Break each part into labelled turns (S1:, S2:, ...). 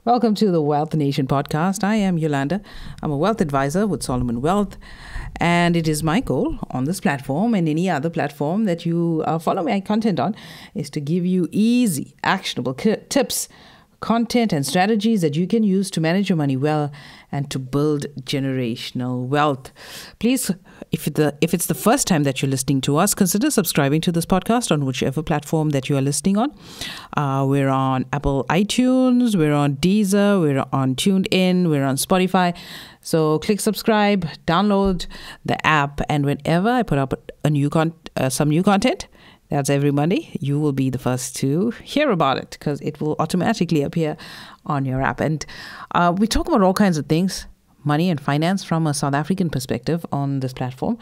S1: Welcome to the Wealth Nation podcast. I am Yolanda. I'm a wealth advisor with Solomon Wealth, and it is my goal on this platform and any other platform that you follow my content on is to give you easy, actionable tips, content, and strategies that you can use to manage your money well and to build generational wealth. Please, if it's the first time that you're listening to us, consider subscribing to this podcast on whichever platform that you are listening on. We're on Apple iTunes, we're on Deezer, we're on TuneIn, we're on Spotify. So click subscribe, download the app, and whenever I put up some new content, that's every Monday, you will be the first to hear about it because it will automatically appear on your app. And we talk about all kinds of things, money and finance from a South African perspective on this platform.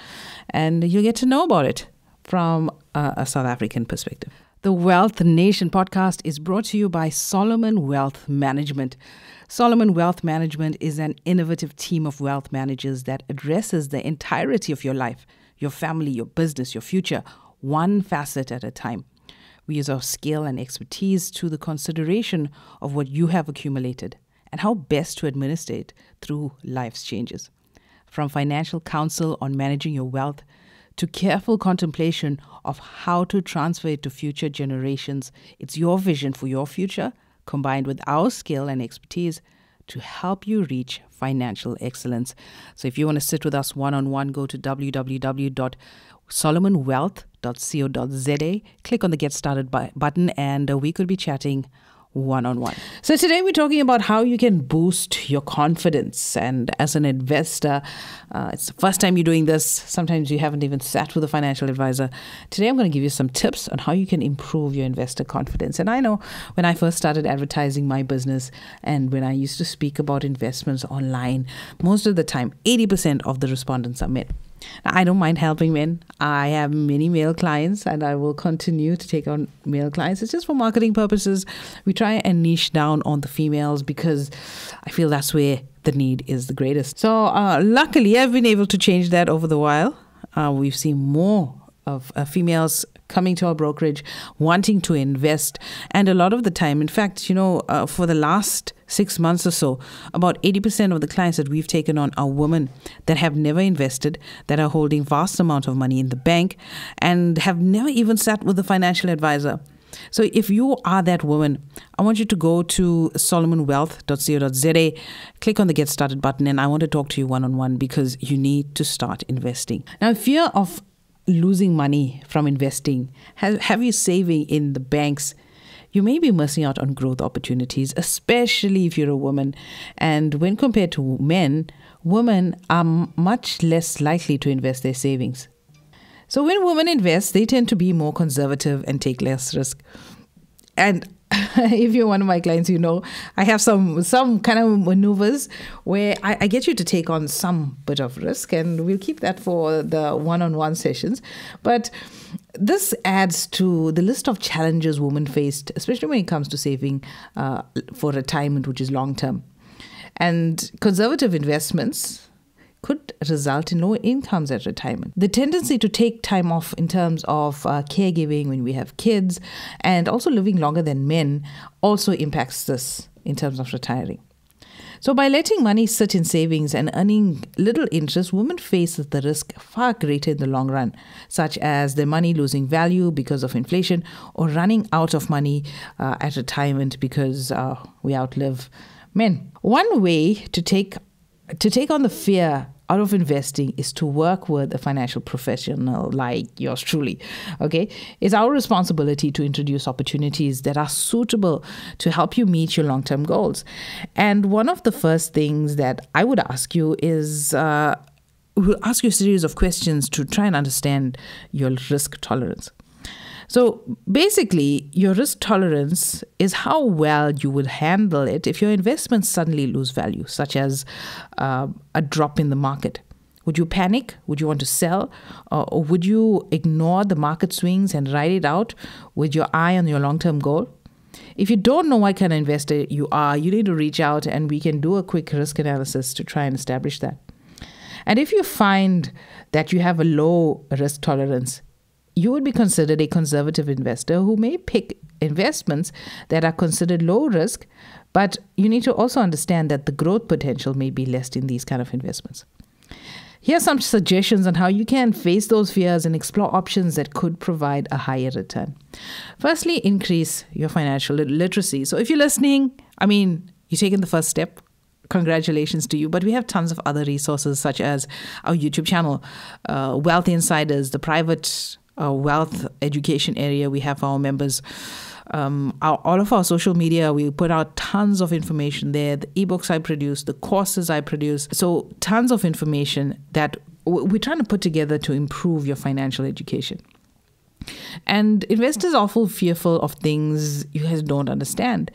S1: And you'll get to know about it from a South African perspective. The Wealth Nation podcast is brought to you by Solomon Wealth Management. Solomon Wealth Management is an innovative team of wealth managers that addresses the entirety of your life, your family, your business, your future, one facet at a time. We use our skill and expertise to the consideration of what you have accumulated and how best to administer it through life's changes. From financial counsel on managing your wealth to careful contemplation of how to transfer it to future generations, it's your vision for your future combined with our skill and expertise to help you reach financial excellence. So if you want to sit with us one-on-one, go to www.solomonwealth.co.za, click on the Get Started button, and we could be chatting one-on-one. So today we're talking about how you can boost your confidence. And as an investor, it's the first time you're doing this. Sometimes you haven't even sat with a financial advisor. Today I'm going to give you some tips on how you can improve your investor confidence. And I know when I first started advertising my business and when I used to speak about investments online, most of the time, 80% of the respondents are men. Now, I don't mind helping men. I have many male clients and I will continue to take on male clients. It's just for marketing purposes. We try and niche down on the females because I feel that's where the need is the greatest. So luckily, I've been able to change that over the while. We've seen more of females coming to our brokerage, wanting to invest. And a lot of the time, in fact, for the last 6 months or so, about 80% of the clients that we've taken on are women that have never invested, that are holding vast amounts of money in the bank and have never even sat with a financial advisor. So if you are that woman, I want you to go to solomonwealth.co.za, click on the Get Started button, and I want to talk to you one-on-one because you need to start investing. Now, fear of losing money from investing, have you saving in the banks, you may be missing out on growth opportunities, especially if you're a woman. And when compared to men, women are much less likely to invest their savings. So when women invest, they tend to be more conservative and take less risk. And if you're one of my clients, I have some kind of maneuvers where I get you to take on some bit of risk, and we'll keep that for the one-on-one sessions. But this adds to the list of challenges women faced, especially when it comes to saving for retirement, which is long-term. And conservative investments could result in low incomes at retirement. The tendency to take time off in terms of caregiving when we have kids and also living longer than men also impacts this in terms of retiring. So by letting money sit in savings and earning little interest, women face the risk far greater in the long run, such as their money losing value because of inflation or running out of money at retirement because we outlive men. One way to take on the fear out of investing is to work with a financial professional like yours truly. Okay, it's our responsibility to introduce opportunities that are suitable to help you meet your long-term goals. And one of the first things that I would ask you is we'll ask you a series of questions to try and understand your risk tolerance. So basically, your risk tolerance is how well you would handle it if your investments suddenly lose value, such as a drop in the market. Would you panic? Would you want to sell? Or would you ignore the market swings and ride it out with your eye on your long-term goal? If you don't know what kind of investor you are, you need to reach out and we can do a quick risk analysis to try and establish that. And if you find that you have a low risk tolerance, you would be considered a conservative investor who may pick investments that are considered low risk But you need to also understand that the growth potential may be less in these kind of investments. Here are some suggestions on how you can face those fears and explore options that could provide a higher return. Firstly, increase your financial literacy. So if you're listening, you're taking the first step. Congratulations to you. But we have tons of other resources such as our YouTube channel, Wealth Insiders, the private wealth education area we have for our members. All of our social media, we put out tons of information there. The ebooks I produce, the courses I produce. So tons of information that we're trying to put together to improve your financial education. And investors are often fearful of things you guys don't understand.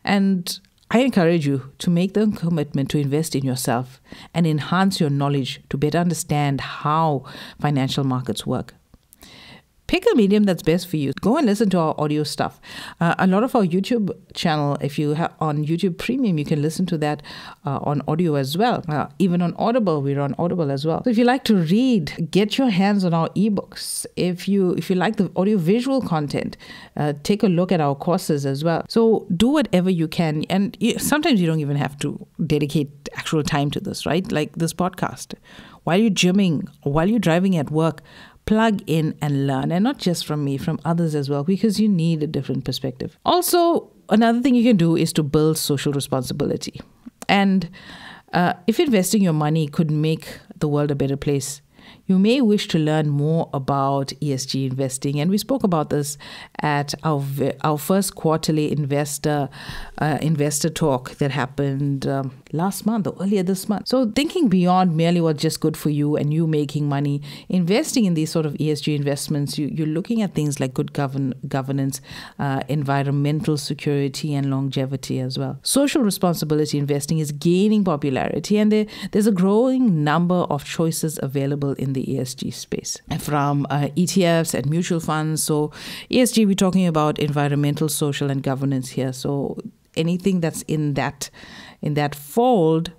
S1: And I encourage you to make the commitment to invest in yourself and enhance your knowledge to better understand how financial markets work. Pick a medium that's best for you. Go and listen to our audio stuff. A lot of our YouTube channel, if you have on YouTube Premium, you can listen to that on audio as well. Even on Audible, we're on Audible as well. So if you like to read, get your hands on our ebooks. If you like the audio-visual content, take a look at our courses as well. So do whatever you can. And sometimes you don't even have to dedicate actual time to this, right? Like this podcast. While you're gymming, while you're driving at work, plug in and learn, and not just from me, from others as well, because you need a different perspective. Also, another thing you can do is to build social responsibility. And if investing your money could make the world a better place, you may wish to learn more about ESG investing. And we spoke about this at our first quarterly investor talk that happened last month or earlier this month. So thinking beyond merely what's just good for you and you making money, investing in these sort of ESG investments, you're looking at things like good governance, environmental security, and longevity as well. Social responsibility investing is gaining popularity, and there's a growing number of choices available in the ESG space, from ETFs and mutual funds. So ESG, we're talking about environmental, social, and governance here. So anything that's in that fold,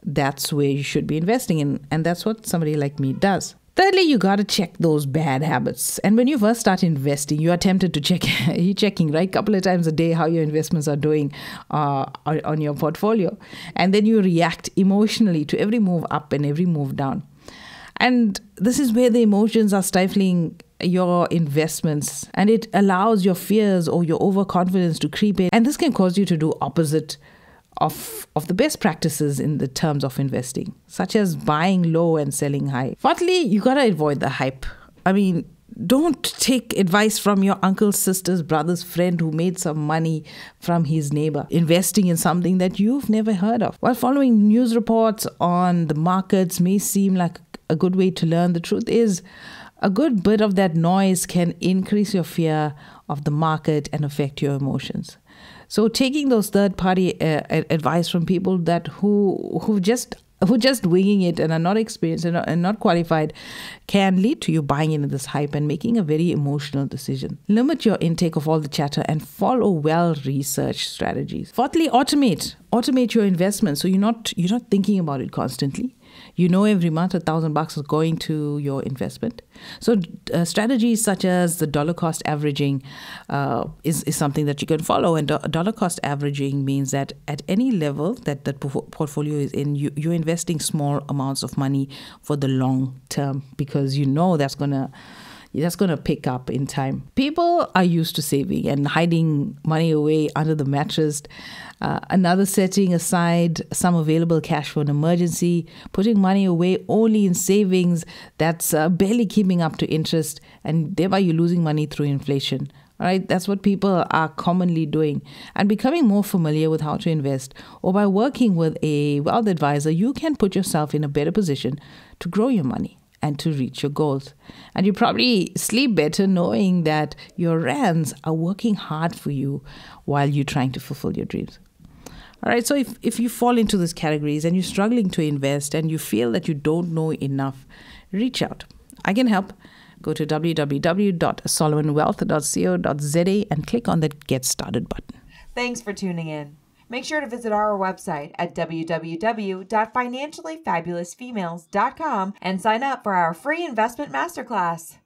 S1: that's where you should be investing in. And that's what somebody like me does. Thirdly, you got to check those bad habits. And when you first start investing, you are tempted to check, you're checking, right? A couple of times a day how your investments are doing on your portfolio. And then you react emotionally to every move up and every move down. And this is where the emotions are stifling your investments, and it allows your fears or your overconfidence to creep in. And this can cause you to do opposite of the best practices in the terms of investing, such as buying low and selling high. Fourthly, you got to avoid the hype. Don't take advice from your uncle's sister's brother's friend who made some money from his neighbor, investing in something that you've never heard of. While following news reports on the markets may seem like a good way to learn, the truth is a good bit of that noise can increase your fear of the market and affect your emotions. So taking those third-party advice from people that who just winging it and are not experienced and not qualified can lead to you buying into this hype and making a very emotional decision. Limit your intake of all the chatter and follow well-researched strategies. Fourthly, automate your investments, so you're not thinking about it constantly. You know every month $1,000 is going to your investment. So strategies such as the dollar cost averaging is something that you can follow. And dollar cost averaging means that at any level that portfolio is in, you're investing small amounts of money for the long term, because you know that's going to pick up in time. People are used to saving and hiding money away under the mattress. Another, setting aside some available cash for an emergency, putting money away only in savings that's barely keeping up to interest, and thereby you're losing money through inflation. All right, that's what people are commonly doing. And becoming more familiar with how to invest, or by working with a wealth advisor, you can put yourself in a better position to grow your money and to reach your goals. And you probably sleep better knowing that your rands are working hard for you while you're trying to fulfill your dreams. All right, so if you fall into these categories and you're struggling to invest and you feel that you don't know enough, reach out. I can help. Go to www.solomonwealth.co.za and click on the Get Started button.
S2: Thanks for tuning in. Make sure to visit our website at www.financiallyfabulousfemales.com and sign up for our free investment masterclass.